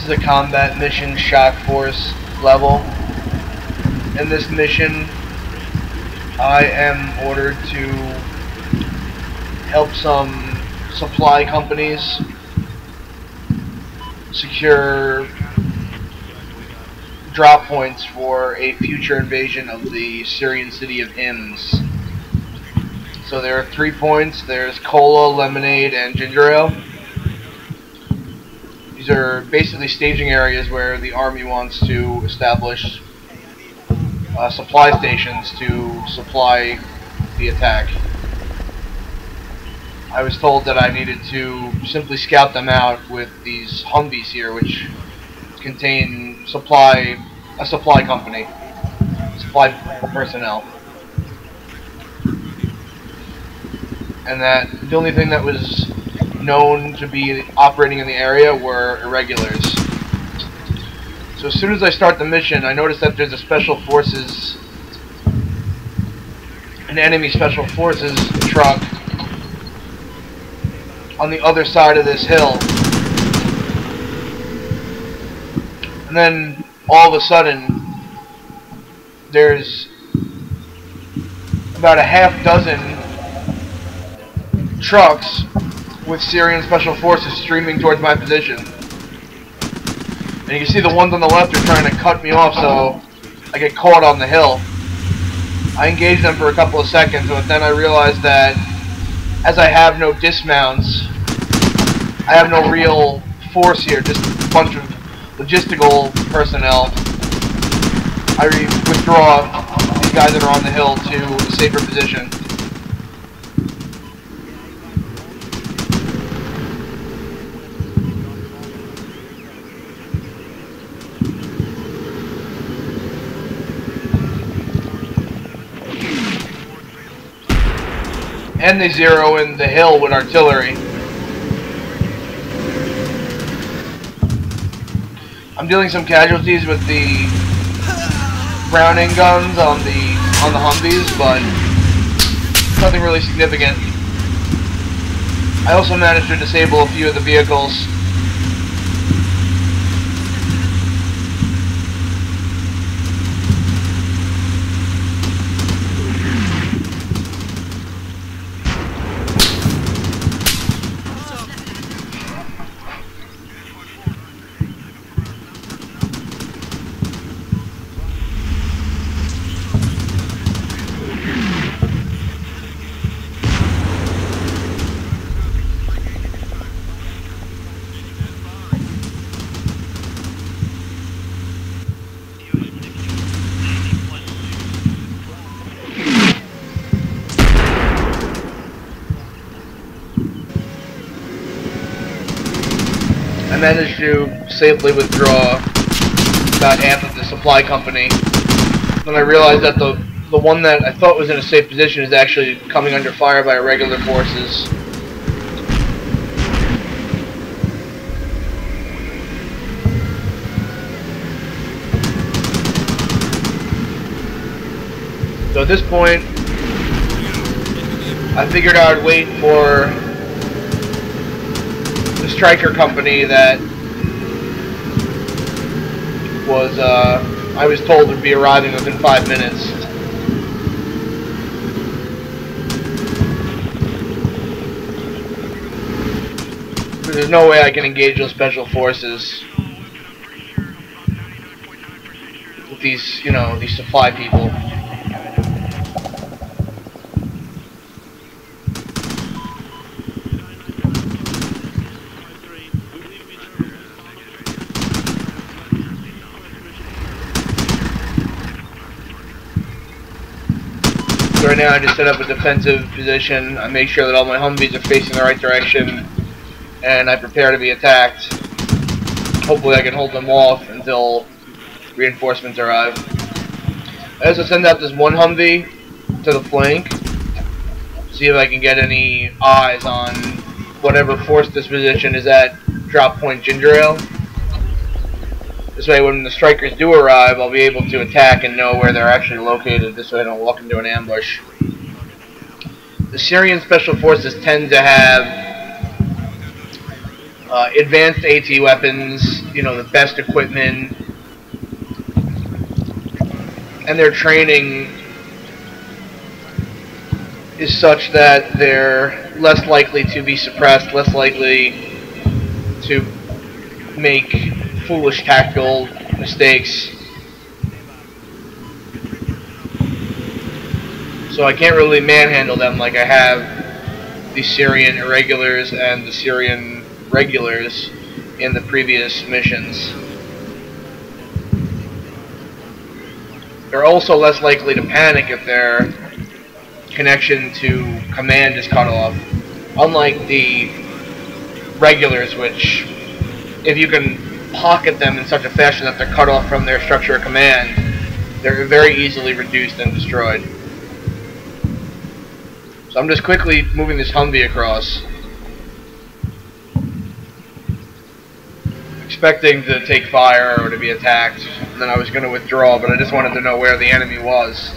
is a combat mission, shock force level. In this mission, I am ordered to help some supply companies secure drop points for a future invasion of the Syrian city of Hims. So there are 3 points. There's cola, lemonade, and ginger ale. These are basically staging areas where the army wants to establish supply stations to supply the attack. I was told that I needed to simply scout them out with these Humvees here, which contain a supply company, supply personnel, and that the only thing that was known to be operating in the area were irregulars. So as soon as I start the mission, I notice that there's an enemy special forces truck on the other side of this hill. And then all of a sudden there's about a half dozen trucks with Syrian special forces streaming towards my position. And you can see the ones on the left are trying to cut me off, so I get caught on the hill. I engage them for a couple of seconds, but then I realize that as I have no dismounts, I have no real force here, just a bunch of logistical personnel. I withdraw these guys that are on the hill to a safer position. And they zero in the hill with artillery. I'm dealing some casualties with the Browning guns on the Humvees, but nothing really significant. I also managed to disable a few of the vehicles. I managed to safely withdraw about half of the supply company. Then I realized that the one that I thought was in a safe position is actually coming under fire by irregular forces. So at this point, I figured I would wait for the Stryker company that was, I was told would be arriving within 5 minutes. There's no way I can engage those special forces with these, you know, these supply people. So right now I just set up a defensive position. I make sure that all my Humvees are facing the right direction, and I prepare to be attacked. Hopefully I can hold them off until reinforcements arrive. I also send out this one Humvee to the flank, see if I can get any eyes on whatever force disposition is at drop point ginger ale. This way when the Strykers do arrive, I'll be able to attack and know where they're actually located. This way I don't walk into an ambush. The Syrian Special Forces tend to have advanced AT weapons, you know, the best equipment, and their training is such that they're less likely to be suppressed, less likely to make foolish tactical mistakes. So I can't really manhandle them like I have the Syrian irregulars and the Syrian regulars in the previous missions. They're also less likely to panic if their connection to command is cut off. Unlike the regulars, which, if you can pocket them in such a fashion that they're cut off from their structure of command, they're very easily reduced and destroyed. So I'm just quickly moving this Humvee across, expecting to take fire or to be attacked, and then I was going to withdraw, but I just wanted to know where the enemy was.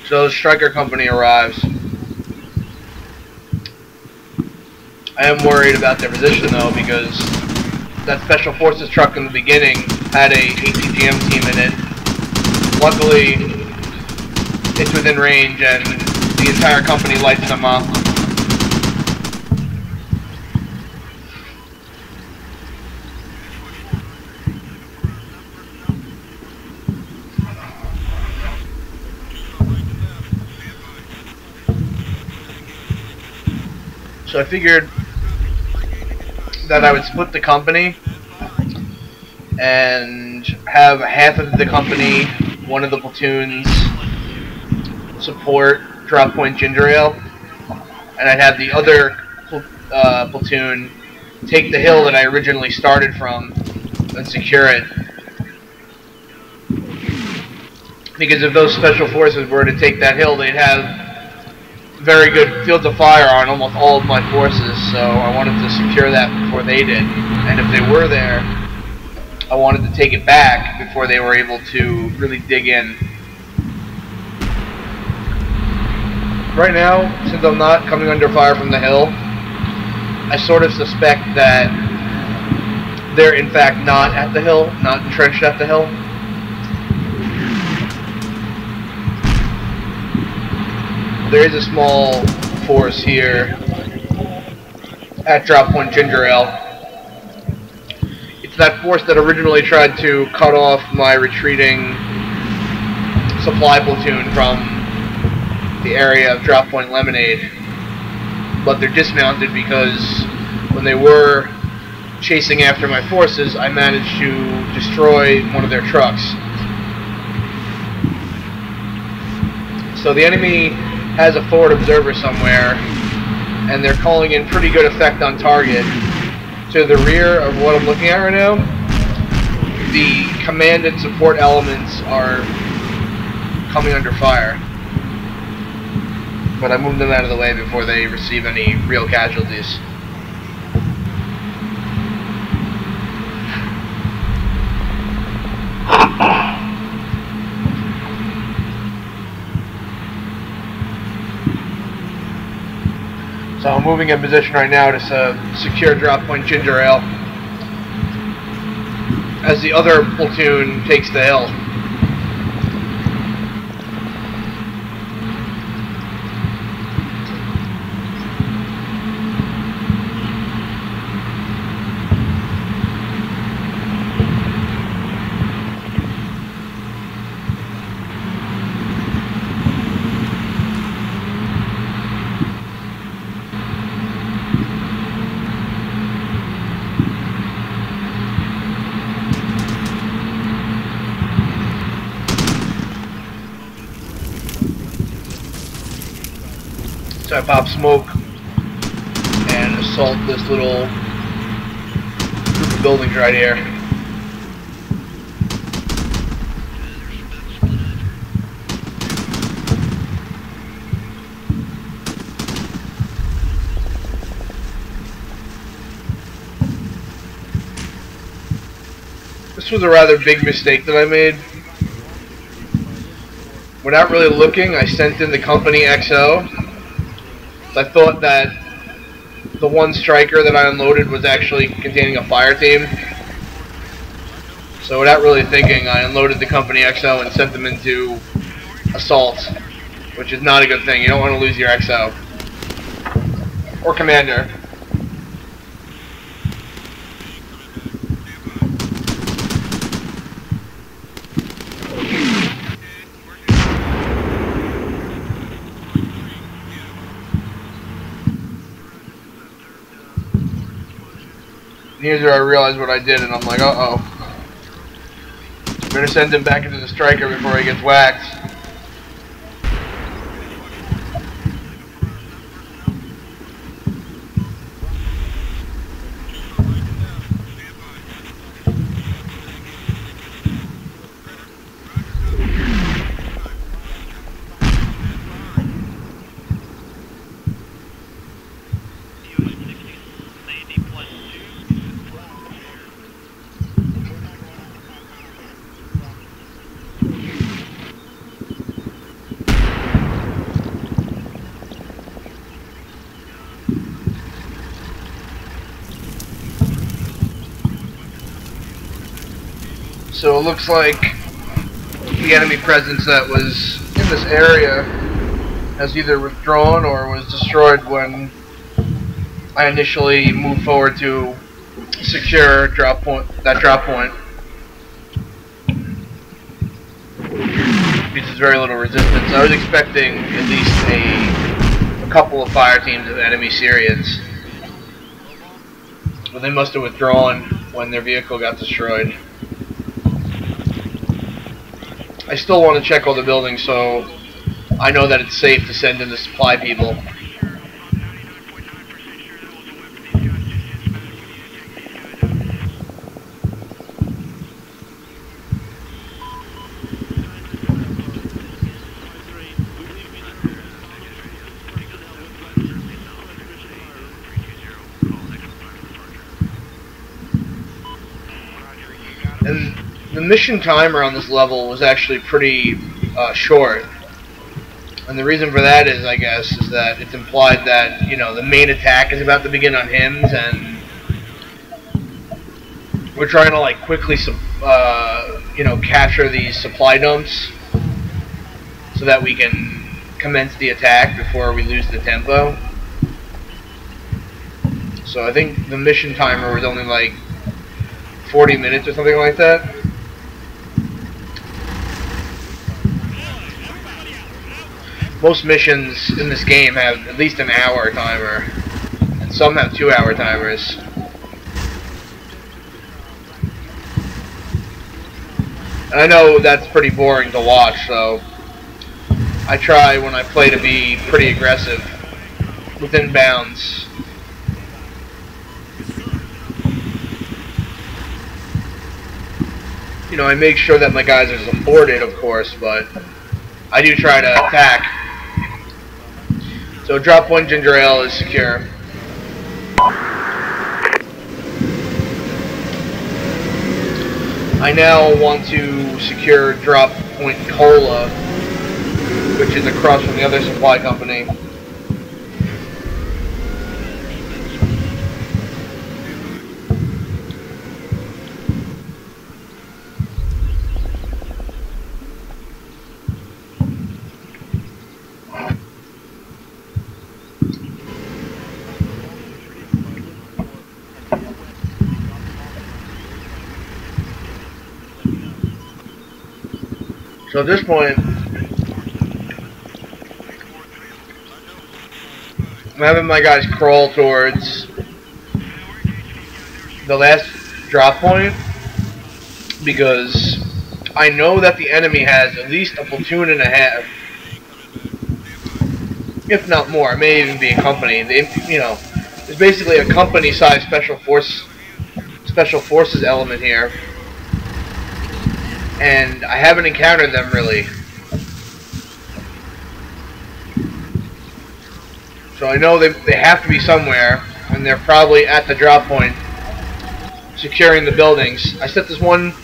So the Stryker company arrives. I am worried about their position though, because that Special Forces truck in the beginning had a ATGM team in it. Luckily, it's within range and the entire company lights them up. So I figured that I would split the company and have half of the company, one of the platoons, support drop point ginger ale, and I'd have the other platoon take the hill that I originally started from and secure it. Because if those special forces were to take that hill, they'd have very good fields of fire on almost all of my forces, so I wanted to secure that before they did. And if they were there, I wanted to take it back before they were able to really dig in. Right now, since I'm not coming under fire from the hill, I sort of suspect that they're in fact not at the hill, not entrenched at the hill. There is a small force here at drop point ginger ale. It's that force that originally tried to cut off my retreating supply platoon from the area of drop point lemonade, but they're dismounted because when they were chasing after my forces, I managed to destroy one of their trucks. So the enemy has a forward observer somewhere, and they're calling in pretty good effect on target. To the rear of what I'm looking at right now, the command and support elements are coming under fire. But I moved them out of the way before they receive any real casualties. So I'm moving in position right now to secure drop point ginger ale as the other platoon takes the hill. So I pop smoke and assault this little group of buildings right here. This was a rather big mistake that I made. Without really looking, I sent in the company XO. I thought that the one Stryker that I unloaded was actually containing a fire team. So without really thinking, I unloaded the company XO and sent them into assault, which is not a good thing. You don't want to lose your XO. Or commander. Here's where I realized what I did, and I'm like, uh-oh. Better send him back into the Stryker before he gets whacked. So it looks like the enemy presence that was in this area has either withdrawn or was destroyed when I initially moved forward to secure that drop point. Because there's very little resistance. I was expecting at least a couple of fire teams of enemy Syrians. But they must have withdrawn when their vehicle got destroyed. I still want to check all the buildings so I know that it's safe to send in the supply people. And the mission timer on this level was actually pretty short. And the reason for that is, I guess, is that it's implied that, you know, the main attack is about to begin on HIMS, and we're trying to, like, quickly, you know, capture these supply dumps so that we can commence the attack before we lose the tempo. So I think the mission timer was only, like, 40 minutes or something like that. Most missions in this game have at least an hour timer, and some have 2-hour timers. And I know that's pretty boring to watch, so I try when I play to be pretty aggressive, within bounds. You know, I make sure that my guys are supported, of course, but I do try to attack. So drop point ginger ale is secure. I now want to secure drop point cola, which is across from the other supply company. So at this point, I'm having my guys crawl towards the last drop point because I know that the enemy has at least a platoon and a half, if not more. It may even be a company. You know, there's basically a company-sized special forces element here. And I haven't encountered them really. So I know they have to be somewhere, and they're probably at the drop point, securing the buildings. I set this one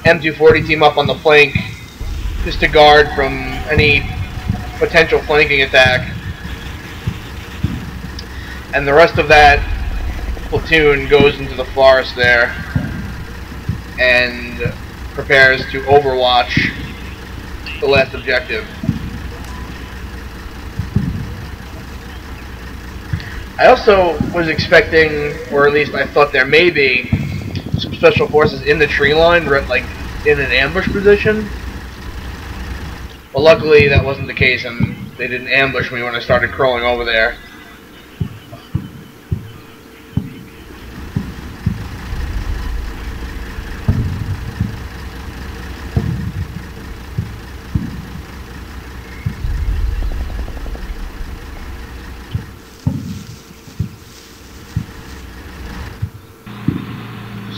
M240 team up on the flank just to guard from any potential flanking attack. And the rest of that platoon goes into the forest there and prepares to overwatch the last objective. I also was expecting, or at least I thought there may be, some special forces in the tree line, like in an ambush position. But luckily that wasn't the case, and they didn't ambush me when I started crawling over there.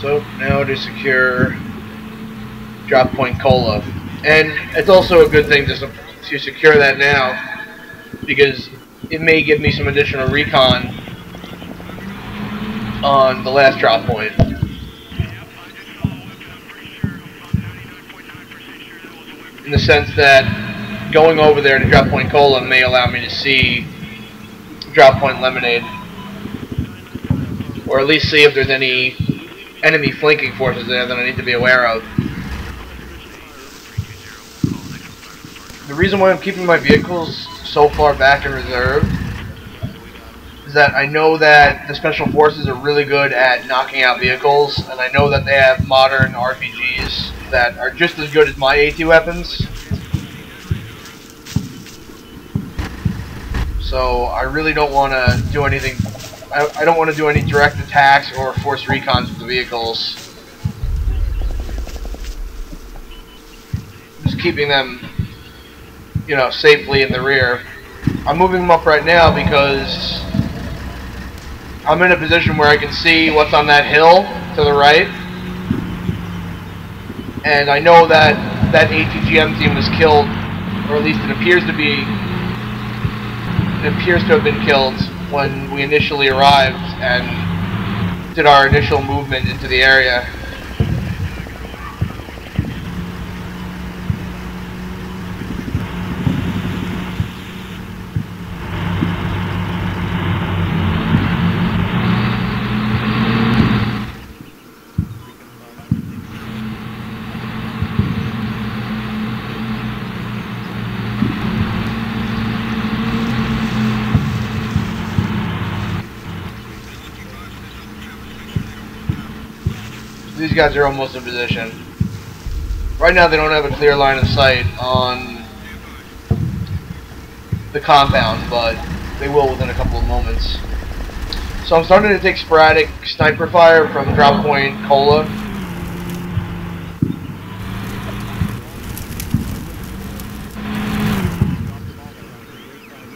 So now to secure drop point Cola, and it's also a good thing to secure that now, because it may give me some additional recon on the last drop point. In the sense that going over there to drop point Cola may allow me to see drop point Lemonade, or at least see if there's any enemy flanking forces there that I need to be aware of. The reason why I'm keeping my vehicles so far back in reserve is that I know that the special forces are really good at knocking out vehicles, and I know that they have modern RPGs that are just as good as my AT weapons. So I really don't want to do anything. I don't want to do any direct attacks or force recons with the vehicles. Just keeping them, you know, safely in the rear. I'm moving them up right now because I'm in a position where I can see what's on that hill to the right, and I know that that ATGM team was killed, or at least it appears to have been killed when we initially arrived and did our initial movement into the area. These guys are almost in position. Right now they don't have a clear line of sight on the compound, but they will within a couple of moments. So I'm starting to take sporadic sniper fire from drop point Cola.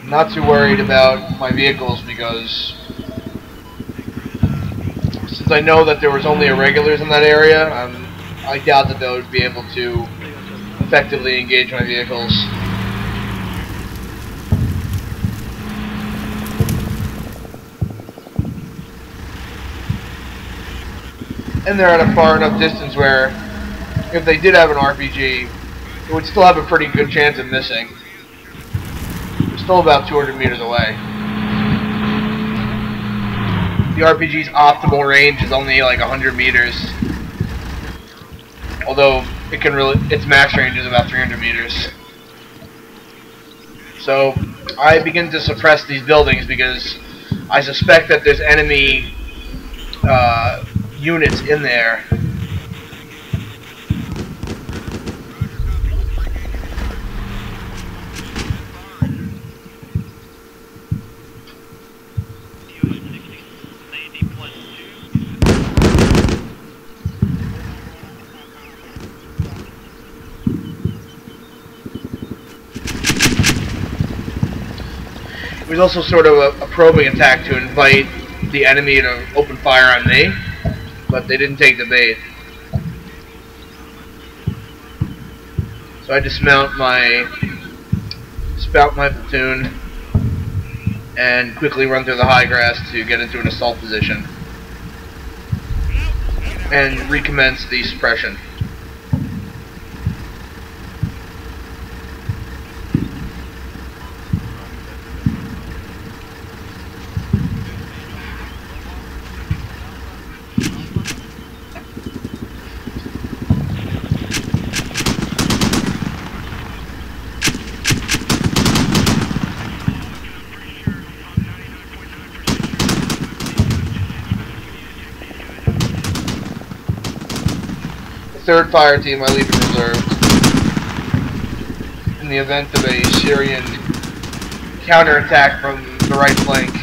I'm not too worried about my vehicles because since I know that there was only irregulars in that area, I doubt that they would be able to effectively engage my vehicles. And they're at a far enough distance where if they did have an RPG, it would still have a pretty good chance of missing. They're still about 200 meters away. The RPG's optimal range is only like 100 meters, although its max range is about 300 meters. So I begin to suppress these buildings because I suspect that there's enemy units in there. It was also sort of a probing attack to invite the enemy to open fire on me, but they didn't take the bait. So I dismount my platoon and quickly run through the high grass to get into an assault position and recommence the suppression. third fire team I leave in reserve in the event of a Syrian counterattack from the right flank.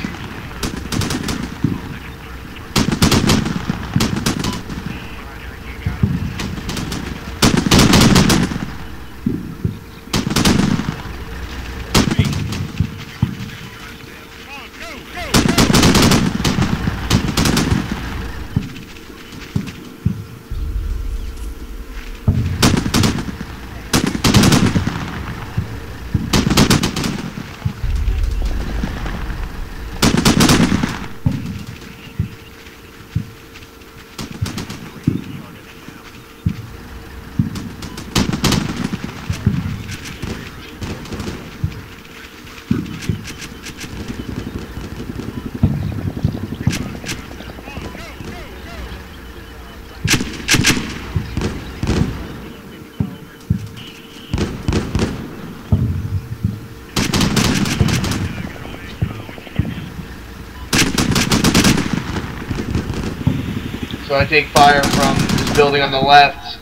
So I take fire from this building on the left,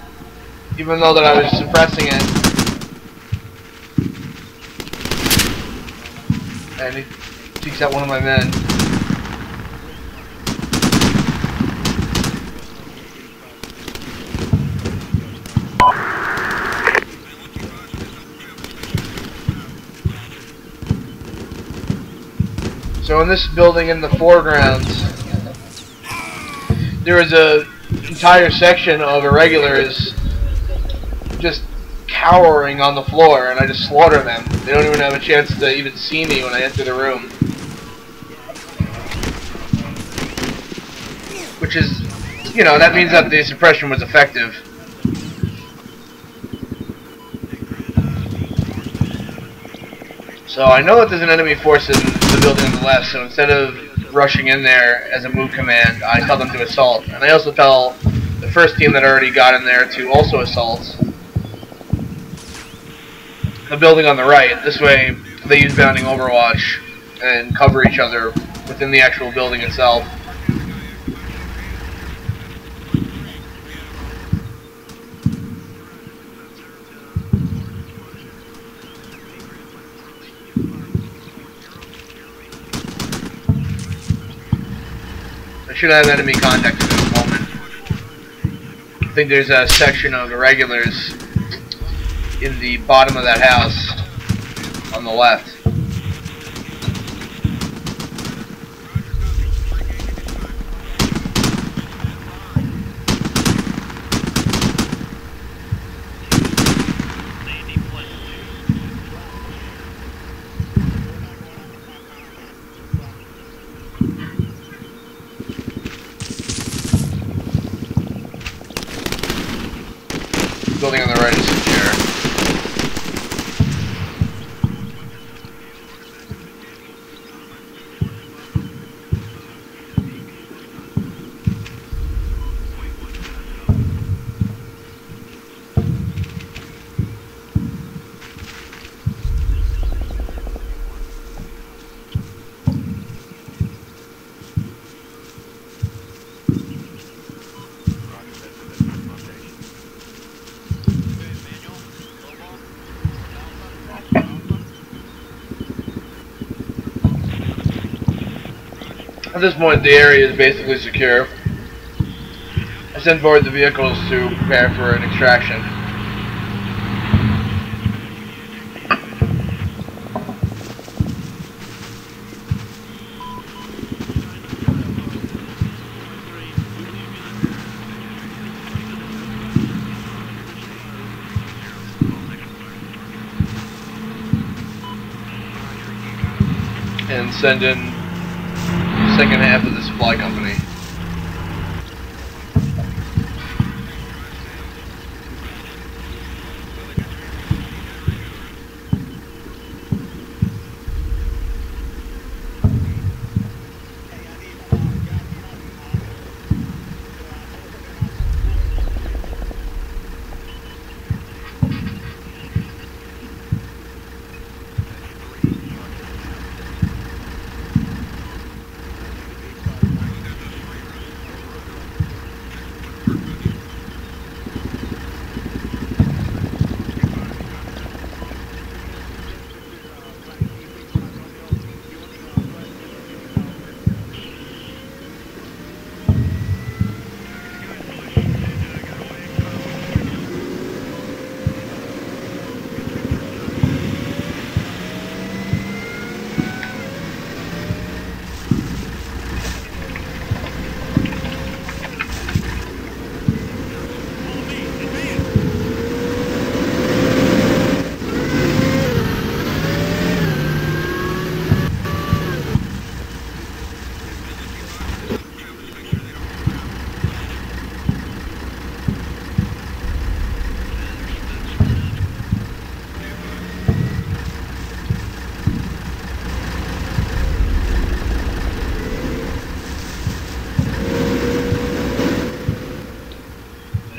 even though that I was suppressing it. And it takes out one of my men. So in this building in the foreground, there was an entire section of irregulars just cowering on the floor, and I just slaughter them. They don't even have a chance to even see me when I enter the room. Which is, you know, that means that the suppression was effective. So I know that there's an enemy force in the building on the left, so instead of rushing in there as a move command, I tell them to assault. And I also tell the first team that already got in there to also assault the building on the right. This way they use bounding overwatch and cover each other within the actual building itself. I should have enemy contact at this moment. I think there's a section of irregulars in the bottom of that house on the left. Building on the right is secure. At this point, the area is basically secure. I send forward the vehicles to prepare for an extraction. And send in second half of the supply company.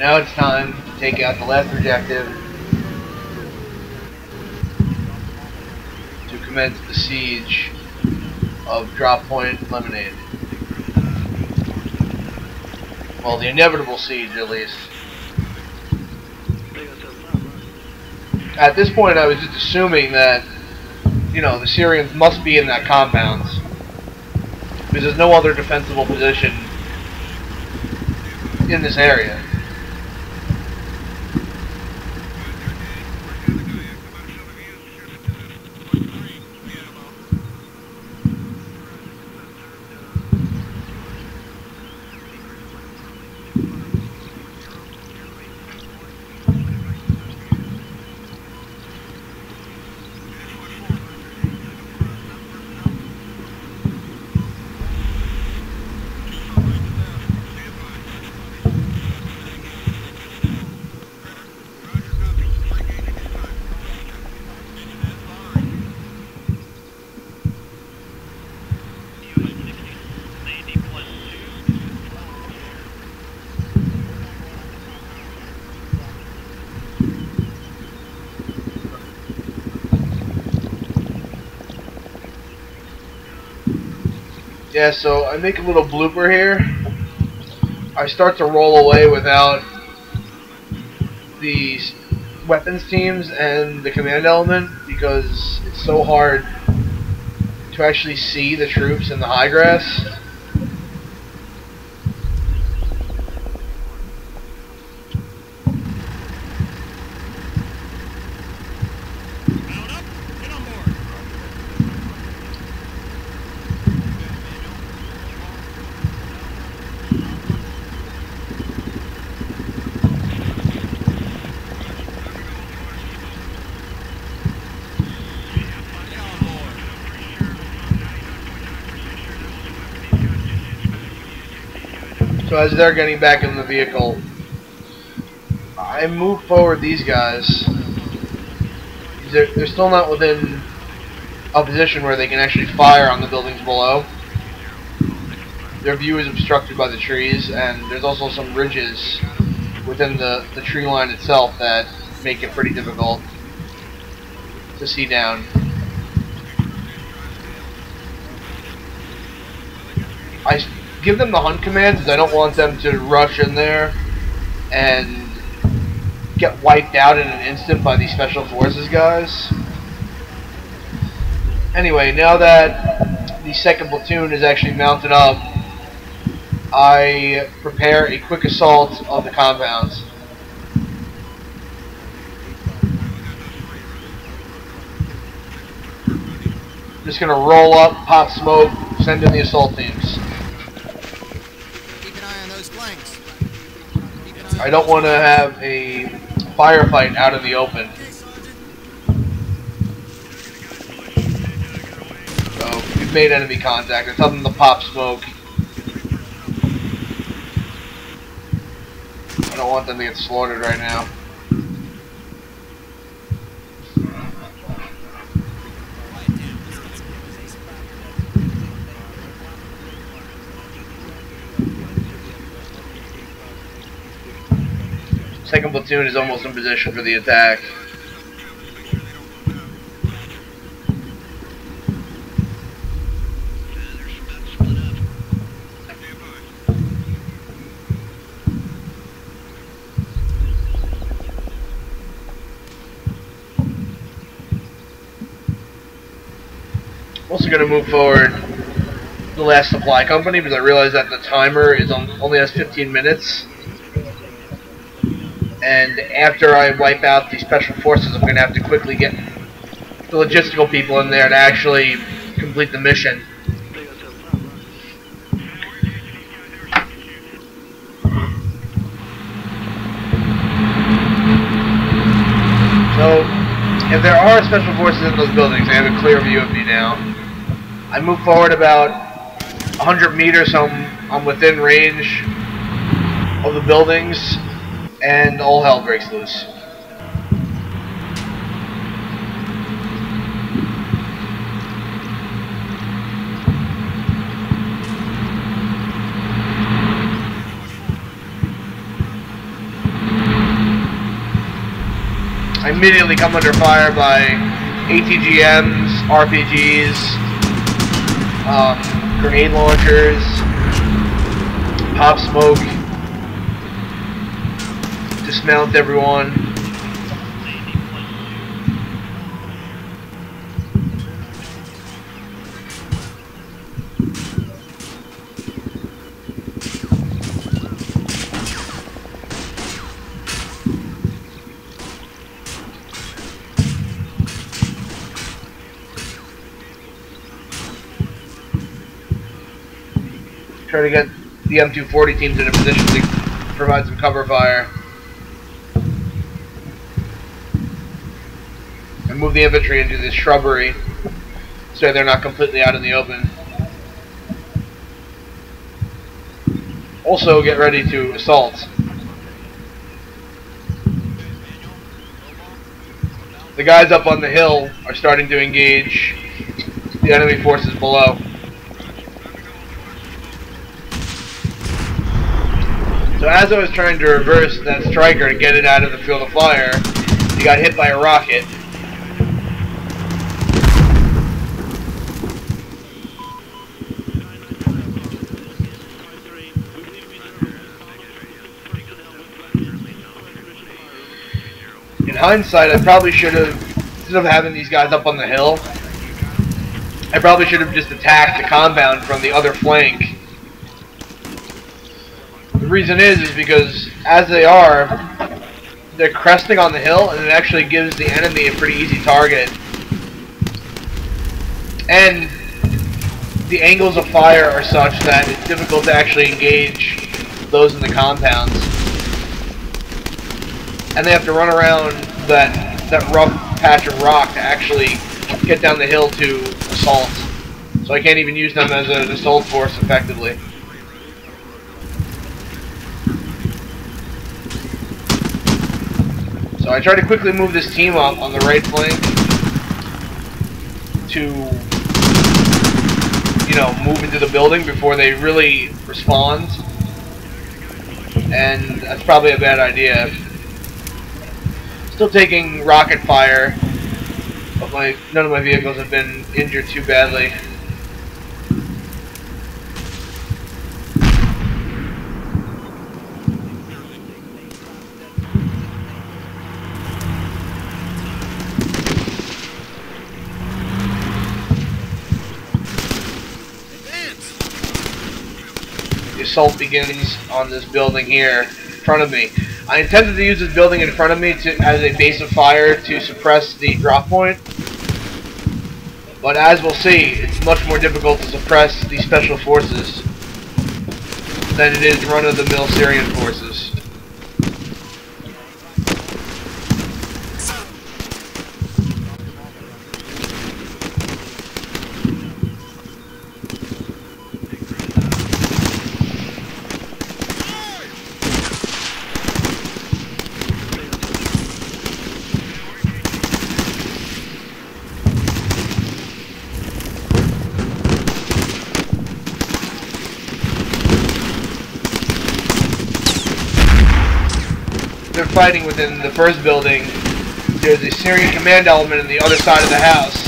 Now it's time to take out the last objective to commence the siege of Drop Point Lemonade. Well, the inevitable siege, at least. At this point, I was just assuming that, you know, the Syrians must be in that compound, because there's no other defensible position in this area. Yeah, so I make a little blooper here. I start to roll away without the weapons teams and the command element because it's so hard to actually see the troops in the high grass. So as they're getting back in the vehicle, I move forward these guys. They're still not within a position where they can actually fire on the buildings below. Their view is obstructed by the trees, and there's also some ridges within the tree line itself that make it pretty difficult to see down. I give them the hunt commands because I don't want them to rush in there and get wiped out in an instant by these special forces guys. Anyway, now that the second platoon is actually mounted up, I prepare a quick assault of the compounds. Just gonna roll up, pop smoke, send in the assault teams. I don't want to have a firefight out in the open. So, we've made enemy contact. I tell them to pop smoke. I don't want them to get slaughtered right now. Second platoon is almost in position for the attack. I'm also going to move forward the last supply company because I realize that the timer is only has 15 minutes. And after I wipe out the special forces, I'm going to have to quickly get the logistical people in there to actually complete the mission. So, if there are special forces in those buildings, they have a clear view of me now. I move forward about 100 meters, so I'm within range of the buildings. And all hell breaks loose. immediately come under fire by ATGMs, RPGs, grenade launchers, pop smoke, dismount everyone. Try to get the M240 teams in a position to provide some cover fire. And move the infantry into this shrubbery so they're not completely out in the open. Also get ready to assault. The guys up on the hill are starting to engage the enemy forces below. So as I was trying to reverse that Stryker to get it out of the field of fire, he got hit by a rocket. In hindsight, I probably should have, instead of having these guys up on the hill, I probably should have just attacked the compound from the other flank. The reason is because as they're cresting on the hill, and it actually gives the enemy a pretty easy target. And the angles of fire are such that it's difficult to actually engage those in the compounds. And they have to run around that rough patch of rock to actually get down the hill to assault. So I can't even use them as an assault force effectively. So I try to quickly move this team up on the right flank to, you know, move into the building before they really respond. And that's probably a bad idea. Still taking rocket fire, but none of my vehicles have been injured too badly. The assault begins on this building here in front of me. I intended to use this building in front of me as a base of fire to suppress the drop point, but as we'll see, it's much more difficult to suppress the special forces than it is run-of-the-mill Syrian forces. They're fighting within the first building. There's a Syrian command element on the other side of the house.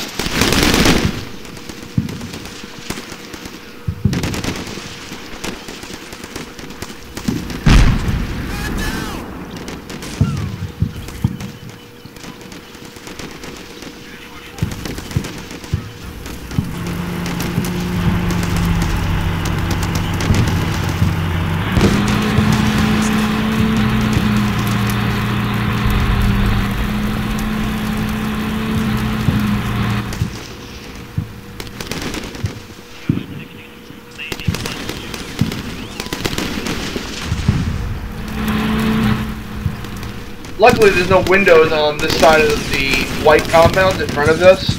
Luckily, there's no windows on this side of the white compound in front of us.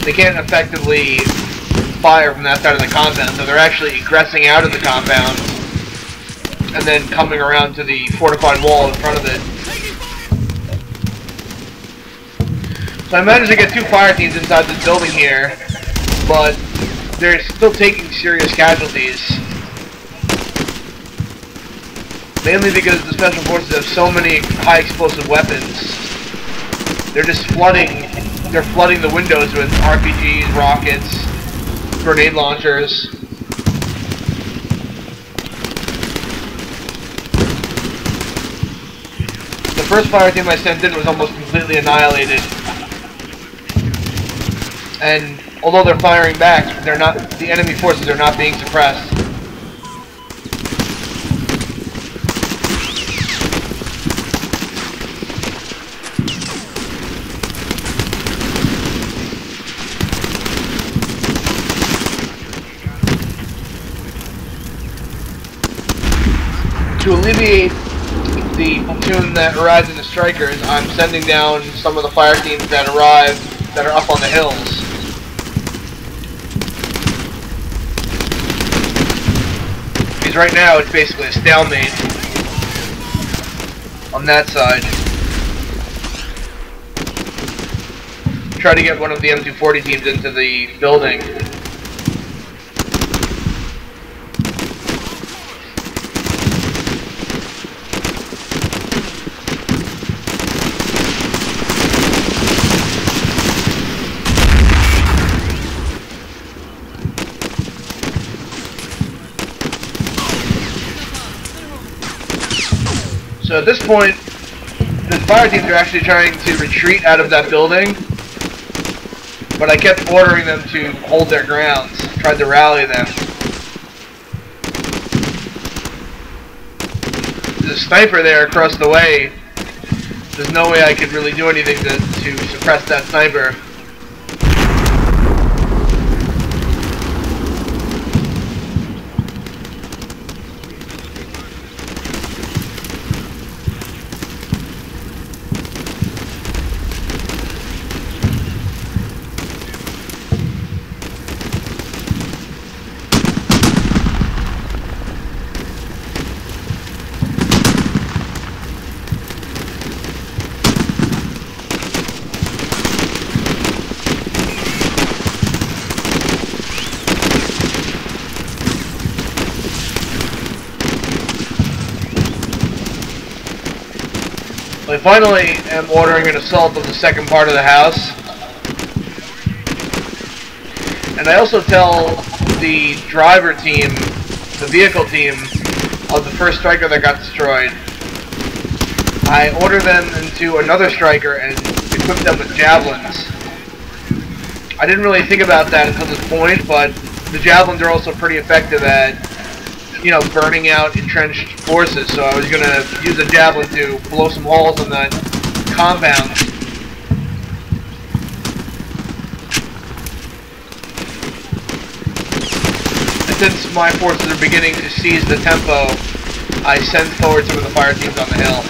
They can't effectively fire from that side of the compound, so they're actually egressing out of the compound and then coming around to the fortified wall in front of it. So I managed to get 2 fire teams inside this building here, but they're still taking serious casualties. Mainly because the Special Forces have so many high explosive weapons. They're just flooding the windows with RPGs, rockets, grenade launchers. The first fire team I sent in was almost completely annihilated. And although they're firing back, the enemy forces are not being suppressed. To alleviate the platoon that arrived in the Strykers, I'm sending down some of the fire teams that arrived that are up on the hills. Because right now it's basically a stalemate on that side. Try to get one of the M240 teams into the building. So at this point, the fire teams are actually trying to retreat out of that building, but I kept ordering them to hold their grounds, tried to rally them. There's a sniper there across the way. There's no way I could really do anything to suppress that sniper. I finally am ordering an assault of the second part of the house. And I also tell the driver team, the vehicle team of the first Stryker that got destroyed, I order them into another Stryker and equip them with javelins. I didn't really think about that until this point, but the javelins are also pretty effective at, you know, burning out entrenched forces, so I was going to use a javelin to blow some holes in that compound. And since my forces are beginning to seize the tempo, I send forward some of the fire teams on the hill.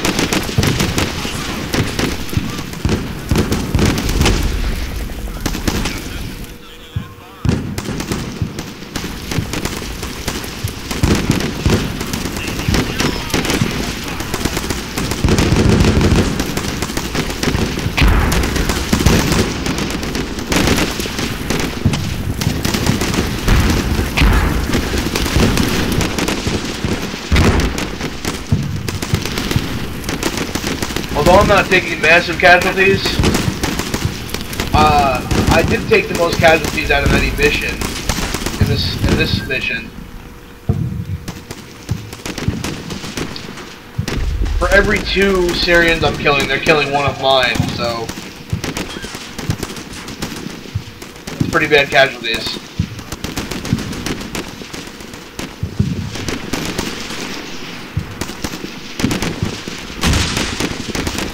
Although I'm not taking massive casualties, I did take the most casualties out of any mission in this mission. For every 2 Syrians I'm killing, they're killing one of mine, so it's pretty bad casualties.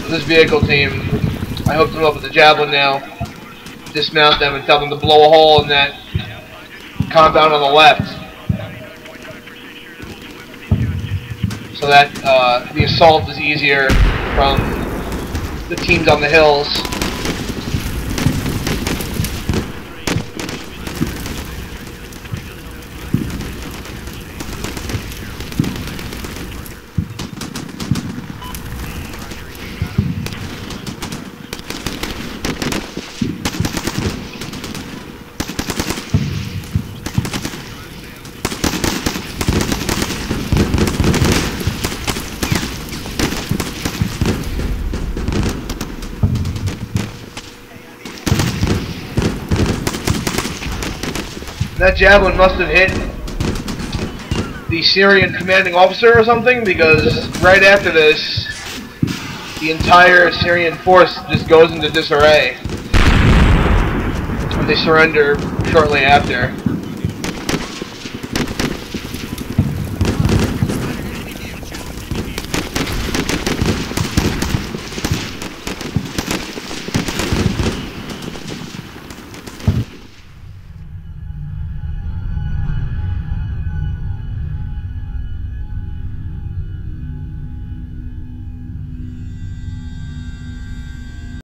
This vehicle team, I hooked them up with a javelin now, dismount them and tell them to blow a hole in that compound on the left, so that the assault is easier from the teams on the hills. That javelin must have hit the Syrian commanding officer or something, because right after this, the entire Syrian force just goes into disarray. And they surrender shortly after.